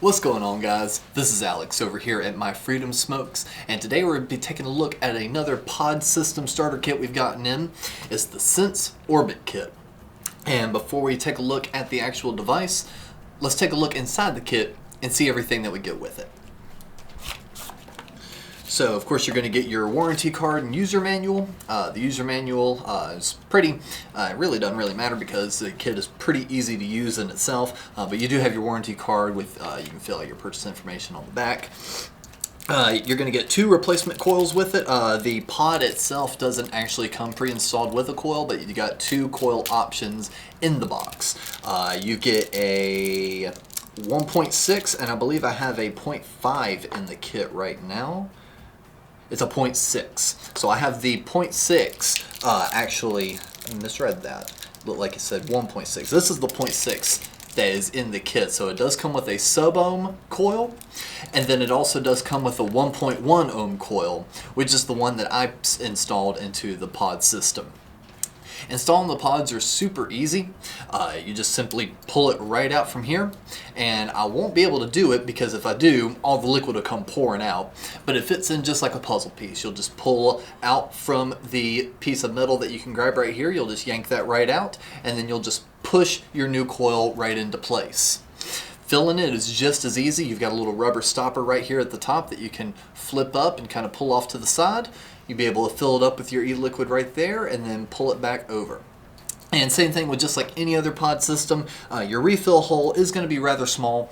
What's going on, guys? This is Alex over here at My Freedom Smokes, and today we're going to be taking a look at another pod system starter kit we've gotten in. It's the Sense Orbit kit. And before we take a look at the actual device, let's take a look inside the kit and see everything that we get with it. So, of course, you're going to get your warranty card and user manual. The user manual is pretty, it really doesn't really matter because the kit is pretty easy to use in itself. But you do have your warranty card with, you can fill out your purchase information on the back. You're going to get 2 replacement coils with it. The pod itself doesn't actually come pre-installed with a coil, but you got 2 coil options in the box. You get a 1.6, and I believe I have a 0.5 in the kit right now. It's a 0.6. So I have the 0.6, actually, I misread that. Looked like it said 1.6. This is the 0.6 that is in the kit. So it does come with a sub-ohm coil, and then it also does come with a 1.1 ohm coil, which is the one that I installed into the pod system. Installing the pods are super easy. You just simply pull it right out from here, and I won't be able to do it because if I do, all the liquid will come pouring out, but it fits in just like a puzzle piece. You'll just pull out from the piece of metal that you can grab right here, you'll just yank that right out, and then you'll just push your new coil right into place. Filling it is just as easy. You've got a little rubber stopper right here at the top that you can flip up and kind of pull off to the side. You'll be able to fill it up with your e-liquid right there and then pull it back over. And same thing with just like any other pod system, your refill hole is going to be rather small,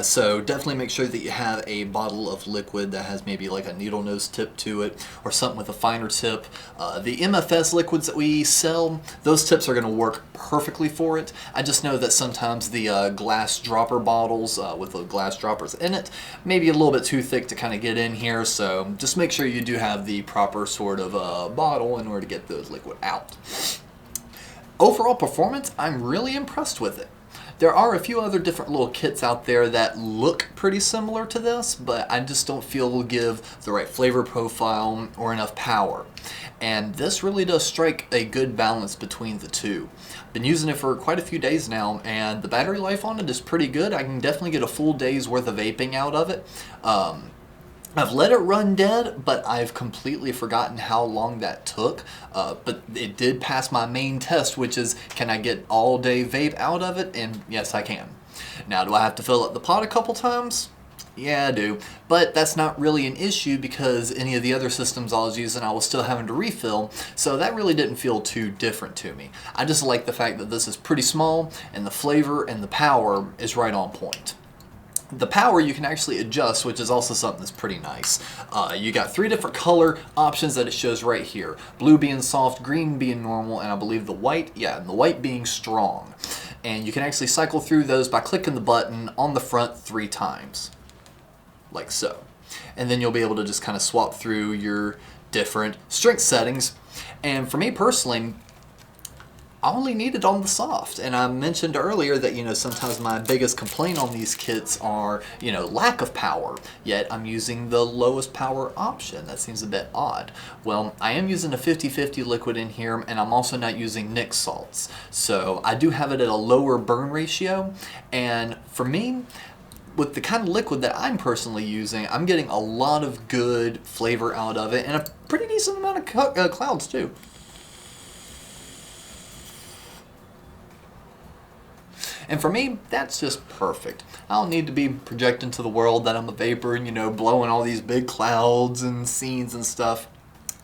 so definitely make sure that you have a bottle of liquid that has maybe like a needle nose tip to it or something with a finer tip. The MFS liquids that we sell, those tips are going to work perfectly for it. I just know that sometimes the glass dropper bottles with the glass droppers in it may be a little bit too thick to kind of get in here, so just make sure you do have the proper sort of bottle in order to get those liquid out. Overall performance, I'm really impressed with it. There are a few other different little kits out there that look pretty similar to this, but I just don't feel will give the right flavor profile or enough power. And this really does strike a good balance between the two. Been using it for quite a few days now, and the battery life on it is pretty good. I can definitely get a full day's worth of vaping out of it. I've let it run dead, but I've completely forgotten how long that took. But it did pass my main test, which is, can I get all day vape out of it? And yes, I can. Now, do I have to fill up the pod a couple times? Yeah, I do. But that's not really an issue because any of the other systems I was using, I was still having to refill. So that really didn't feel too different to me. I just like the fact that this is pretty small and the flavor and the power is right on point. The power you can actually adjust, which is also something that's pretty nice. You got 3 different color options that it shows right here. Blue being soft, green being normal, and I believe the white, and the white being strong. And you can actually cycle through those by clicking the button on the front 3 times. Like so. And then you'll be able to just kind of swap through your different strength settings. And for me personally, I only need it on the soft, and I mentioned earlier that, sometimes my biggest complaint on these kits are, lack of power, yet I'm using the lowest power option. That seems a bit odd. Well, I am using a 50-50 liquid in here, and I'm also not using Nic salts, so I do have it at a lower burn ratio, and for me, with the kind of liquid that I'm personally using, I'm getting a lot of good flavor out of it, and a pretty decent amount of clouds too. And for me, that's just perfect. I don't need to be projecting to the world that I'm a vapor and, blowing all these big clouds and scenes and stuff.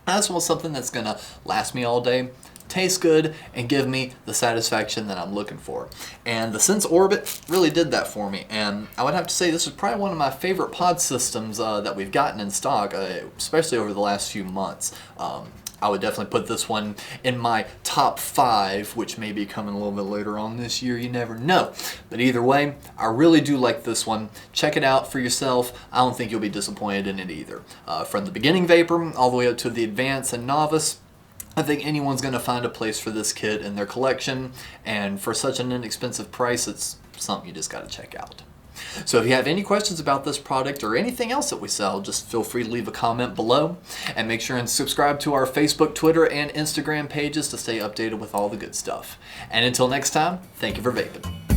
I just want something that's going to last me all day, taste good, and give me the satisfaction that I'm looking for. And the Sense Orbit really did that for me. And I would have to say this is probably one of my favorite pod systems that we've gotten in stock, especially over the last few months. I would definitely put this one in my top 5, which may be coming a little bit later on this year, you never know. But either way, I really do like this one. Check it out for yourself. I don't think you'll be disappointed in it either. From the beginning vapor all the way up to the advanced and novice, I think anyone's going to find a place for this kit in their collection, and for such an inexpensive price, it's something you just got to check out. So if you have any questions about this product or anything else that we sell, just feel free to leave a comment below, and make sure and subscribe to our Facebook, Twitter, and Instagram pages to stay updated with all the good stuff. And until next time, thank you for vaping.